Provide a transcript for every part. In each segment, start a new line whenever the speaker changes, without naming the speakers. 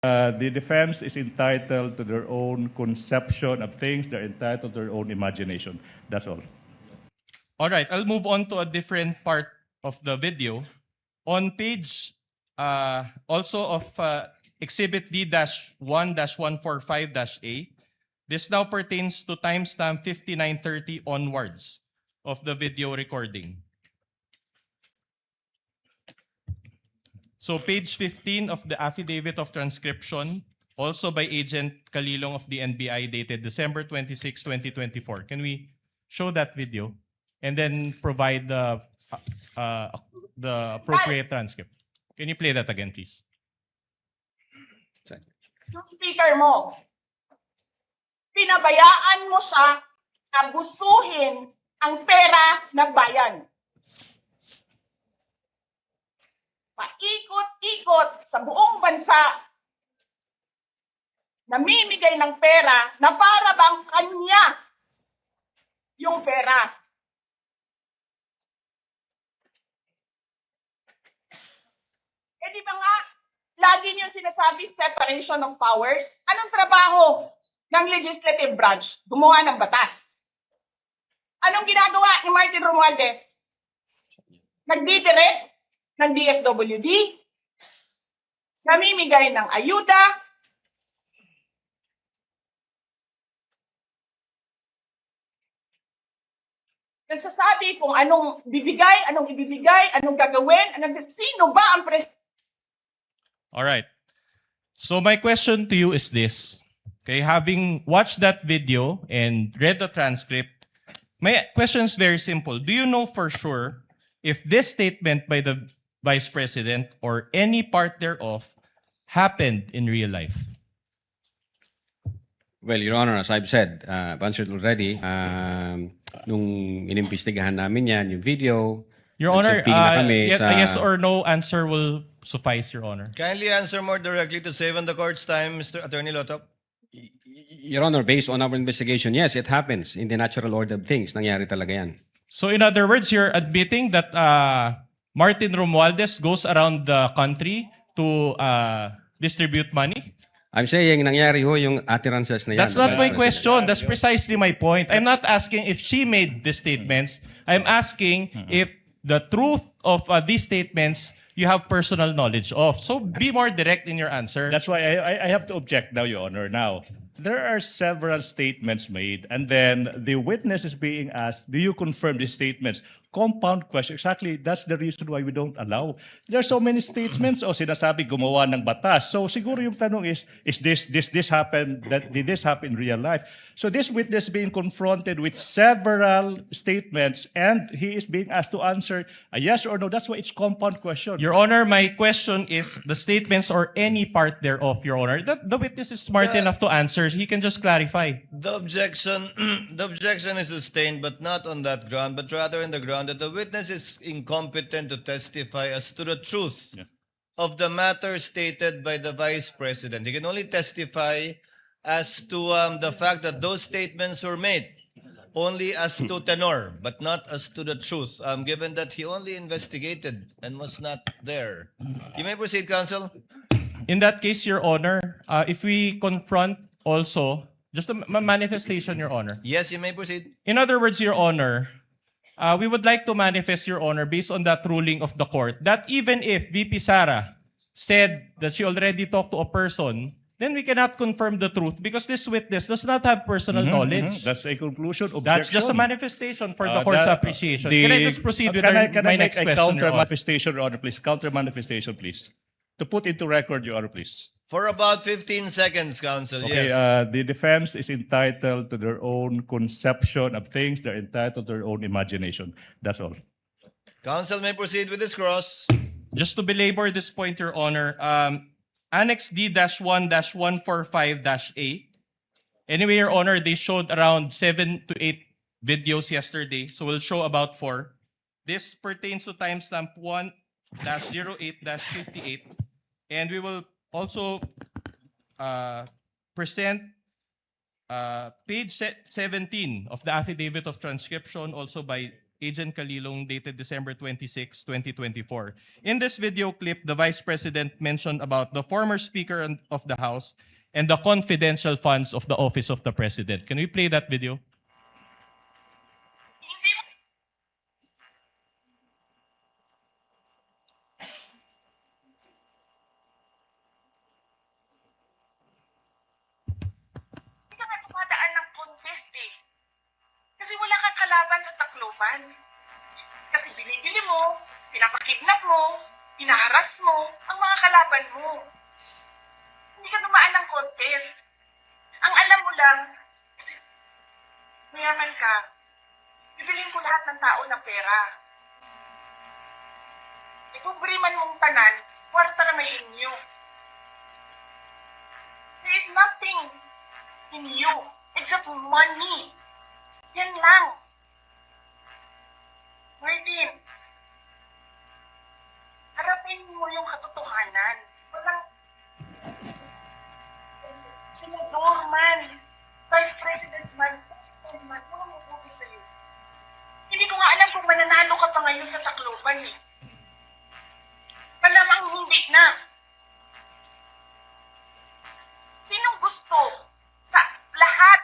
The defense is entitled to their own conception of things. They're entitled to their own imagination. That's all.
All right, I'll move on to a different part of the video. On page also of Exhibit D-1-145-A, this now pertains to timestamp 5930 onwards of the video recording. So page 15 of the affidavit of transcription, also by Agent Kalilong of the NBI, dated December 26, 2024. Can we show that video and then provide the appropriate transcript? Can you play that again, please?
Yung speaker mo, pinabayaan mo siya abusuhin ang pera ng bayan. Paikot-ikot sa buong bansa, namimigay ng pera na para bang kanya yung pera. Eh di ba nga, lagi niyo sinasabi separation of powers? Anong trabaho ng legislative branch? Gumawa ng batas. Anong ginagawa ni Martin Romualdez? Nagdidirect ng DSWD, namimigay ng ayuda, nagsasabi kung anong bibigay, anong ibibigay, anong gagawin, sino ba ang presidente?
All right. So my question to you is this. Okay, having watched that video and read the transcript, my question is very simple. Do you know for sure if this statement by the Vice President or any part thereof happened in real life?
Well, Your Honor, as I've said, I've answered already. Nung inimbestigahan namin yan, yung video,
Your Honor,
nagsabi na kami
a yes or no answer will suffice, Your Honor.
Kindly answer more directly to save on the court's time, Mr. Attorney Lotop.
Your Honor, based on our investigation, yes, it happens in the natural order of things. Nangyari talaga yan.
So in other words, you're admitting that Martin Romualdez goes around the country to distribute money?
I'm saying nangyari ho yung utterances na yan.
That's not my question. That's precisely my point. I'm not asking if she made the statements. I'm asking if the truth of these statements you have personal knowledge of. So be more direct in your answer.
That's why I have to object now, Your Honor. Now, there are several statements made, and then the witness is being asked, do you confirm these statements? Compound question. Exactly, that's the reason why we don't allow. There are so many statements, o sinasabi gumawa ng batas. So siguro yung tanong is this happened, did this happen in real life? So this witness being confronted with several statements, and he is being asked to answer a yes or no. That's why it's compound question.
Your Honor, my question is the statements or any part thereof, Your Honor. The witness is smart enough to answer. He can just clarify.
The objection, the objection is sustained, but not on that ground, but rather in the ground that the witness is incompetent to testify as to the truth of the matter stated by the Vice President. He can only testify as to the fact that those statements were made, only as to tenor, but not as to the truth, given that he only investigated and was not there. You may proceed, counsel.
In that case, Your Honor, if we confront also, just a manifestation, Your Honor.
Yes, you may proceed.
In other words, Your Honor, we would like to manifest, Your Honor, based on that ruling of the court, that even if VP Sara said that she already talked to a person, then we cannot confirm the truth because this witness does not have personal knowledge.
That's a conclusion. Objection.
That's just a manifestation for the court's appreciation. Can I just proceed with
can
my
I
next
make a
question,
counter
Your Honor?
manifestation, Your Honor, please? Counter manifestation, please. To put into record, Your Honor, please.
For about 15 seconds, counsel,
Okay,
yes.
the defense is entitled to their own conception of things. They're entitled to their own imagination. That's all.
Counsel may proceed with his cross.
Just to belabor this point, Your Honor, Annex D-1-145-A. Anyway, Your Honor, they showed around 7 to 8 videos yesterday, so we'll show about 4. This pertains to timestamp 1-08-58, and we will also present page 17 of the affidavit of transcription, also by Agent Calilong, dated December 26, 2024. In this video clip, the Vice President mentioned about the former Speaker of the House and the confidential funds of the Office of the President. Can we play that video?
Hindi mo hindi ka nga dumadaan ng contest eh. Kasi wala kang kalaban sa Tacloban. Kasi binibili mo, pinapakidnap mo, hinaharas mo ang mga kalaban mo. Hindi ka dumaan ng contest. Ang alam mo lang, kasi mayaman ka, bibilin ko lahat ng tao ng pera. Ipobriman mong tanan, kwarta na may inyo. There is nothing in you except money. Yan lang. Martin, harapin mo yung katotohanan. Walang senador man, vice president man, president man, walang mabuti sa'yo. Hindi ko nga alam kung mananalo ka pa ngayon sa Tacloban eh. Malamang hindi na. Sinong gusto sa lahat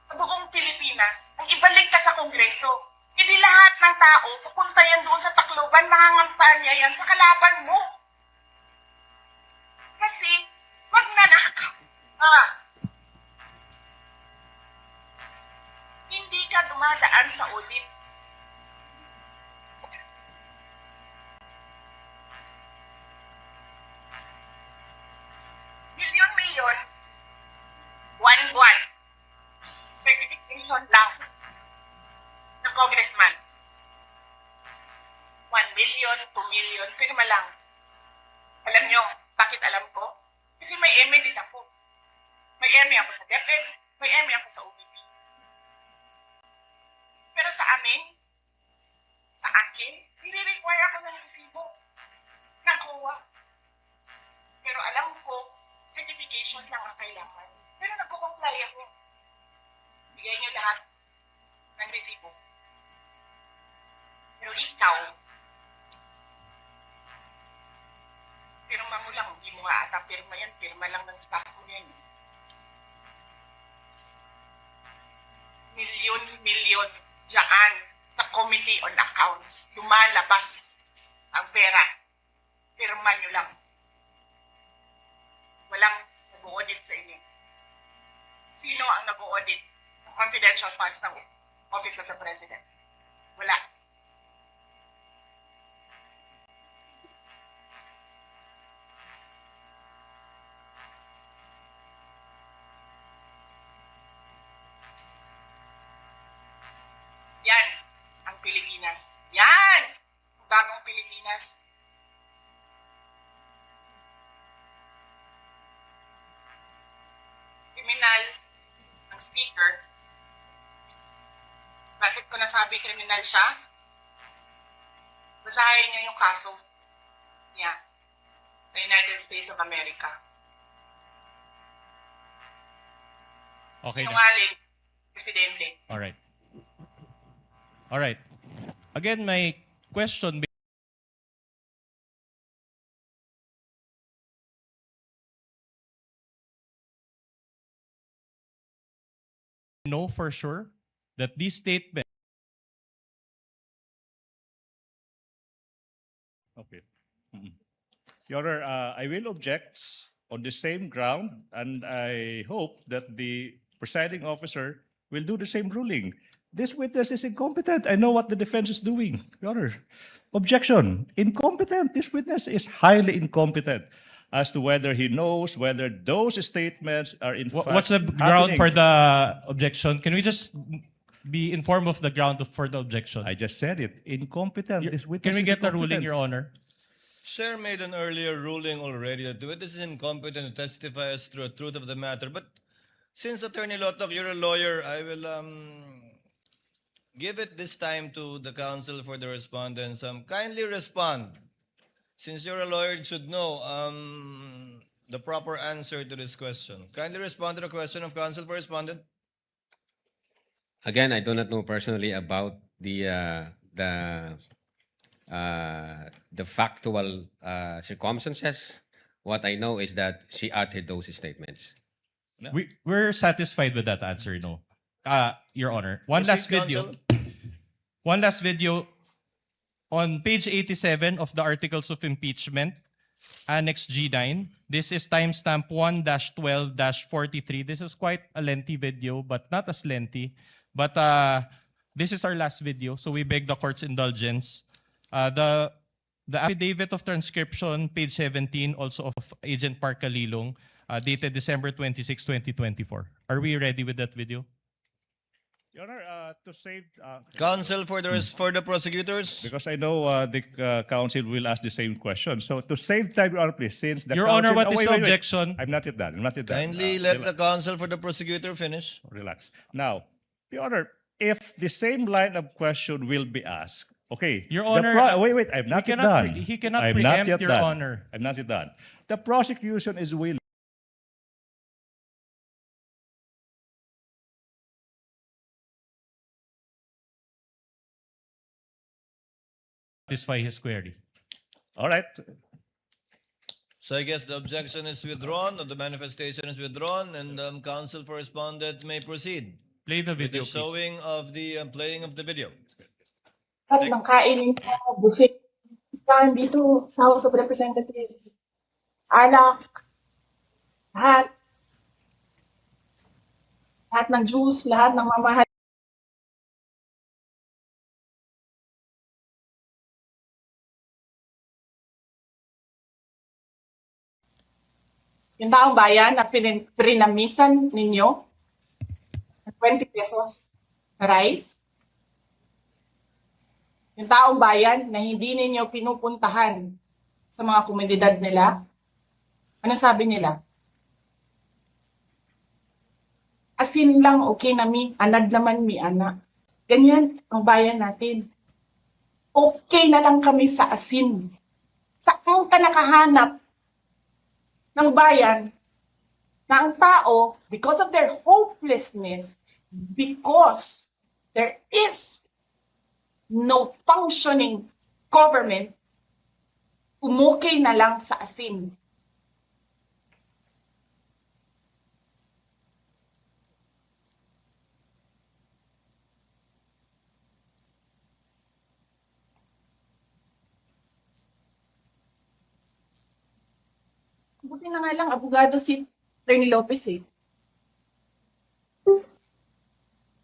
sa buong Pilipinas ang ibalik ka sa Kongreso? Hindi lahat ng tao pupunta yan doon sa Tacloban, mangangampanya yan sa kalaban mo. Kasi magnanakaw ka. Hindi ka dumadaan sa audit. Milyon-milyon, buwan-buwan, certification lang ng congressman. 1 million, 2 million, pirma lang. Alam nyo, bakit alam ko? Kasi may MA din ako. May MA ako sa DepEd, may MA ako sa OBP. Pero sa amin, sa akin, nire-require ako ng resibo ng COA. Pero alam ko, certification lang ang kailangan. Pero nagko-comply ako. Bigay niyo lahat ng resibo. Pero ikaw, pirma mo lang, hindi mo nga ata pirma yan, pirma lang ng staff mo yan. Milyon-milyon dyan sa Committee on Accounts. Lumalabas ang pera. Pirma nyo lang. Walang nag-audit sa inyo. Sino ang nag-audit ng confidential funds ng Office of the President? Wala. Yan ang Pilipinas. Yan! Ang bagong Pilipinas. Kriminal ang speaker. Bakit ko nasabi kriminal siya? Basahin niyo yung kaso niya sa United States of America.
Okay.
Sinungaling, presidente.
All right. All right. Again, my question know for sure that these statements
Okay. Your Honor, I will object on the same ground, and I hope that the presiding officer will do the same ruling. This witness is incompetent. I know what the defense is doing, Your Honor. Objection. Incompetent. This witness is highly incompetent as to whether he knows whether those statements are in fact
what's the ground
happening.
for the objection? Can we just be informed of the ground for the objection?
I just said it. Incompetent. This witness
Can we
is
get the ruling,
incompetent.
Your Honor?
Chair made an earlier ruling already that the witness is incompetent to testify as to the truth of the matter. But since Attorney Lotok, you're a lawyer, I will give it this time to the counsel for the respondents. Kindly respond. Since you're a lawyer, you should know the proper answer to this question. Kindly respond to the question of counsel for respondent.
Again, I do not know personally about the the factual circumstances. What I know is that she uttered those statements.
We're satisfied with that answer, no? Your Honor.
Proceed,
One last video. On page 87 of the Articles of Impeachment, Annex G9, this is timestamp 1-12-43. This is quite a lengthy video, but not as lengthy. But this is our last video, so we beg the court's indulgence. The affidavit of transcription, page 17, also of Agent Park Kalilong, dated December 26, 2024. Are we ready with that video?
Your Honor, to save,
Counsel for the prosecutors.
because I know the counsel will ask the same question. So to save time, Your Honor, please, since the
Your
counsel...
Honor, what
Oh,
is
wait,
the
wait, wait.
objection?
I'm not yet done. I'm not yet done.
Kindly let the counsel for the prosecutor finish.
Relax. Now, Your Honor, if the same line of question will be asked, okay.
Your
the
Honor,
wait, I'm not yet
cannot
done.
he cannot
I'm not
preempt,
yet
Your
done.
Honor.
I'm not yet done. The prosecution is willing.
Satisfy his query.
All right.
So I guess the objection is withdrawn, or the manifestation is withdrawn, and counsel for respondent may proceed
Play the
with
video,
the
please.
showing of the playing of the video.
At ng kainin ko, buffet. Kain dito sa House of Representatives. Alak. Lahat. Lahat ng juice, lahat ng mamahal. Yung taong bayan na pinamisan ninyo, 20 pesos na rice. Yung taong bayan na hindi ninyo pinupuntahan sa mga komunidad nila, ano sabi nila? Asin lang okay na mi, anad naman mi ana. Ganyan ang bayan natin. Okay na lang kami sa asin. Saan ka nakahanap ng bayan na ang tao, because of their hopelessness, because there is no functioning government, umukay na lang sa asin. Buti na nga lang, abogado si Attorney Lopez eh.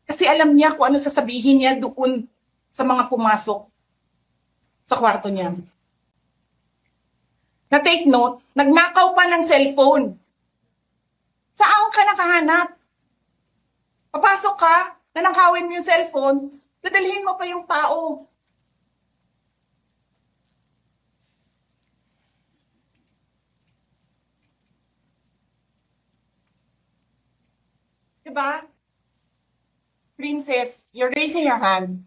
Kasi alam niya kung ano sasabihin niya doon sa mga pumasok sa kwarto niya. Na take note, nagnakaw pa ng cellphone. Saan ka nakahanap? Papasok ka, nanakawin mo yung cellphone, dadalhin mo pa yung tao. Diba? Princess, you're raising your hand.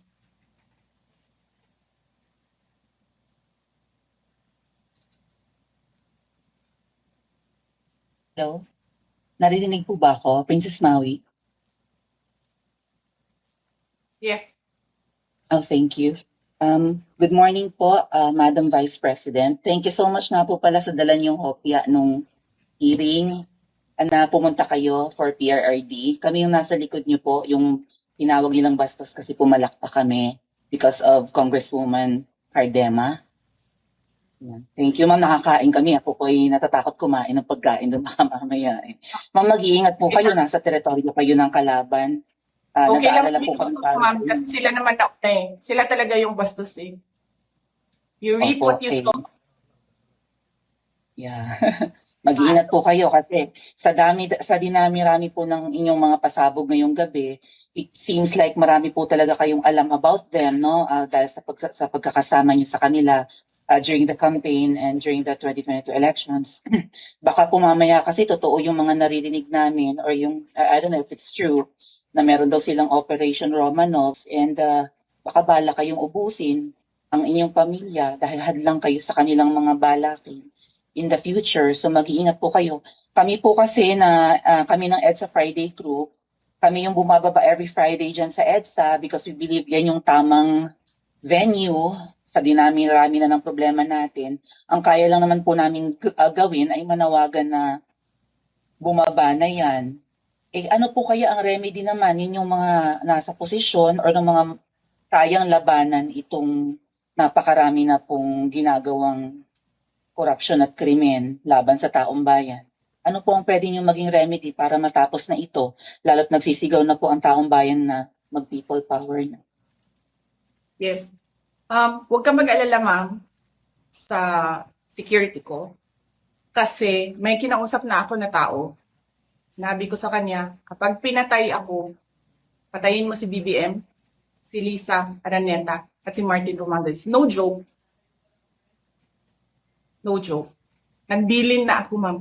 Hello? Naririnig po ba ako, Princess Maui?
Yes.
Oh, thank you. Good morning po, Madam Vice President. Thank you so much nga po pala sa dala niyong hopya nung hearing na pumunta kayo for PRRD. Kami yung nasa likod niyo po, yung tinawag nilang bastos kasi pumalak pa kami because of Congresswoman Cardema. Yan. Thank you, ma'am. Nakakain kami. Ako po ay natatakot kumain ng pagkain doon mamaya. Ma'am, mag-iingat po kayo. Nasa teritoryo kayo ng kalaban.
Okay lang
Nag-aalala po kami para
ma'am, kasi sila naman na eh. Sila talaga yung bastos eh. You reap
Opo,
what you
okay.
sow.
Yeah. Mag-iingat po kayo kasi sa dinami-rami po ng inyong mga pasabog ngayong gabi, it seems like marami po talaga kayong alam about them, no? Dahil sa pagkakasama niyo sa kanila during the campaign and during the 2022 elections. Baka po mamaya kasi totoo yung mga naririnig namin or yung, I don't know if it's true, na meron daw silang Operation Romanovs and baka bala kayong ubusin ang inyong pamilya dahil hadlang kayo sa kanilang mga balakin in the future. So mag-iingat po kayo. Kami po kasi kami ng EDSA Friday crew, kami yung bumababa every Friday dyan sa EDSA because we believe yan yung tamang venue, sa dinami-rami na ng problema natin, ang kaya lang naman po namin gawin ay manawagan na bumaba na yan. Eh ano po kaya ang remedy naman ninyong mga nasa posisyon or ng mga kayang labanan itong napakarami na pong ginagawang korupsyon at krimen laban sa taong bayan? Ano po ang pwede nyo maging remedy para matapos na ito, lalo't nagsisigaw na po ang taong bayan na mag-people power na?
Yes. Huwag kang mag-alala, ma'am, sa security ko. Kasi may kinausap na ako na tao. Sinabi ko sa kanya, kapag pinatay ako, patayin mo si BBM, si Lisa Araneta, at si Martin Romualdez. No joke. No joke. Nagdilin na ako, ma'am.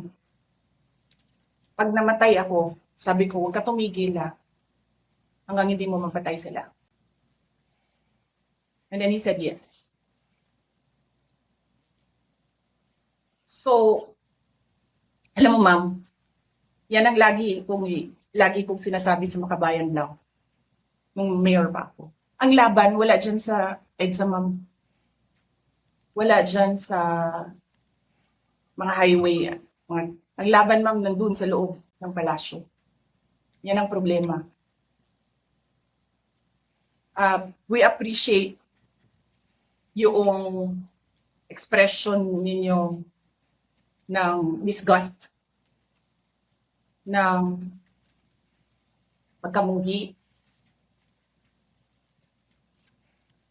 Pag namatay ako, sabi ko, huwag ka tumigil hanggang hindi mo mapatay sila. And then he said yes. So, alam mo ma'am, yan ang lagi kong sinasabi sa Makabayan Law nung mayor pa ako. Ang laban, wala dyan sa EDSA, ma'am. Wala dyan sa mga highway. Ang laban, ma'am, nandun sa loob ng palasyo. Yan ang problema. We appreciate yung expression ninyo ng disgust, ng pagkamuhi,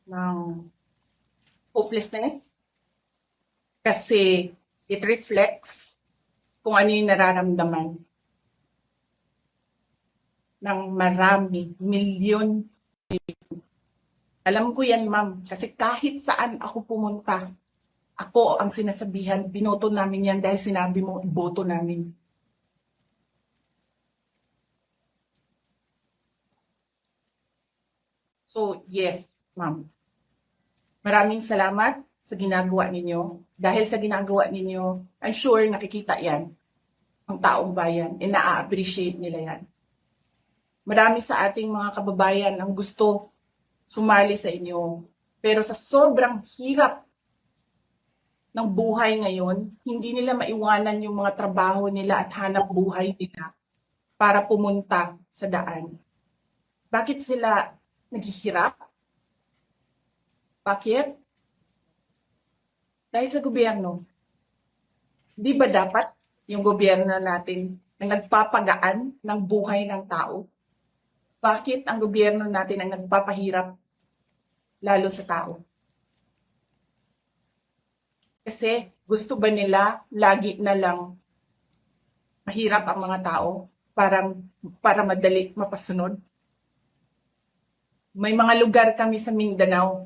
ng hopelessness, kasi it reflects kung ano yung nararamdaman ng marami, milyon. Alam ko yan, ma'am, kasi kahit saan ako pumunta, ako ang sinasabihan, binoto namin yan dahil sinabi mo, iboto namin. So, yes, ma'am. Maraming salamat sa ginagawa ninyo. Dahil sa ginagawa ninyo, I'm sure nakikita yan ang taong bayan, and na-appreciate nila yan. Marami sa ating mga kababayan ang gusto sumali sa inyo. Pero sa sobrang hirap ng buhay ngayon, hindi nila maiwanan yung mga trabaho nila at hanap buhay nila para pumunta sa daan. Bakit sila naghihirap? Bakit? Dahil sa gobyerno. Di ba dapat yung gobyerno natin na nagpapagaan ng buhay ng tao? Bakit ang gobyerno natin ang nagpapahirap lalo sa tao? Kasi gusto ba nila lagi na lang mahirap ang mga tao para madali mapasunod? May mga lugar kami sa Mindanao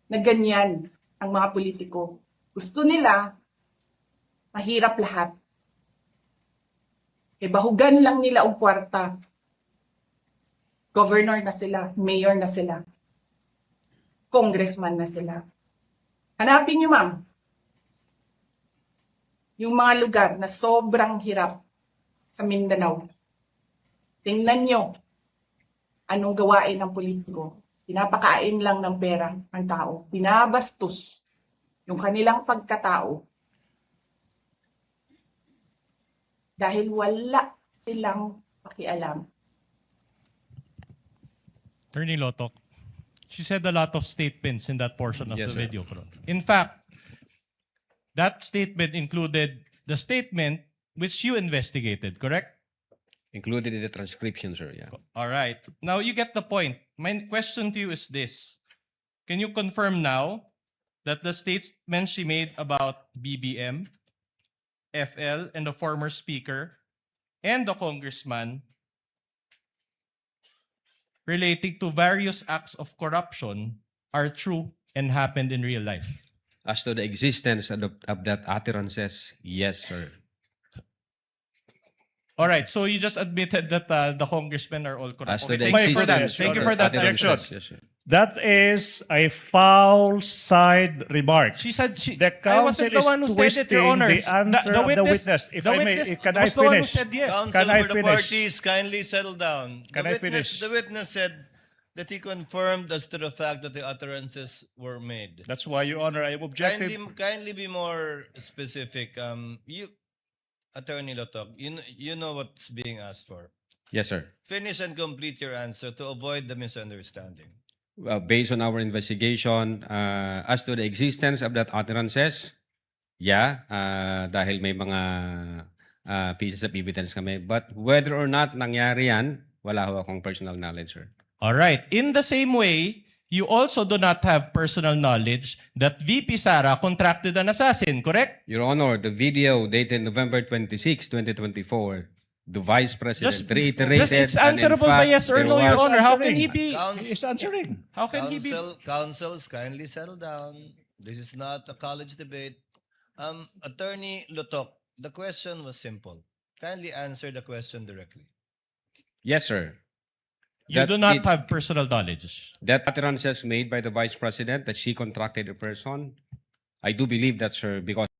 na ganyan ang mga politiko. Gusto nila mahirap lahat. E bahugan lang nila ang kwarta. Governor na sila, mayor na sila, congressman na sila. Hanapin niyo, ma'am, yung mga lugar na sobrang hirap sa Mindanao. Tingnan nyo anong gawain ng politiko. Pinapakain lang ng pera ang tao. Pinabastos yung kanilang pagkatao dahil wala silang pakialam.
Attorney Lotok, she said a lot of statements in that portion of
Yes,
the
sir.
video. In fact, that statement included the statement which you investigated, correct?
Included in the transcription, sir. Yeah.
All right. Now you get the point. My question to you is this. Can you confirm now that the statement she made about BBM, FL, and the former speaker, and the congressman relating to various acts of corruption are true and happened in real life?
As to the existence of that utterances, yes, sir.
All right. So you just admitted that the congressmen are all corrupt.
As to
Okay,
the
thank you for that.
existence
Thank you
of
for that.
utterances.
Objection.
Yes, sir.
That is a foul side remark.
She said
The
I wasn't
counsel
the one who
is
said it, Your
twisting
Honor.
the answer of the witness. If
the
I may,
witness
can I
was the one who
finish?
said yes.
Counsel
Can I
for the
finish?
parties, kindly settle down.
Can I finish?
The witness said that he confirmed as to the fact that the utterances were made.
That's why, Your Honor, I am objective.
Kindly be more specific. Attorney Lotok, you know what's being asked for.
Yes, sir.
Finish and complete your answer to avoid the misunderstanding.
Based on our investigation, as to the existence of that utterances, yeah, dahil may mga pieces of evidence kami. But whether or not nangyari yan, wala ho akong personal knowledge, sir.
All right. In the same way, you also do not have personal knowledge that VP Sara contracted an assassin, correct?
Your Honor, the video dated November 26, 2024, the Vice President reiterated.
it's
and in
answerable by
fact,
yes or
there
no, Your
was-
Honor. How can he be?
He is answering.
How can he be?
Councils, kindly settle down. This is not a college debate. Attorney Lotok, the question was simple. Kindly answer the question directly.
Yes, sir.
You
That
do not
it-
have personal knowledge.
That utterances made by the Vice President that she contracted a person, I do believe that, sir, because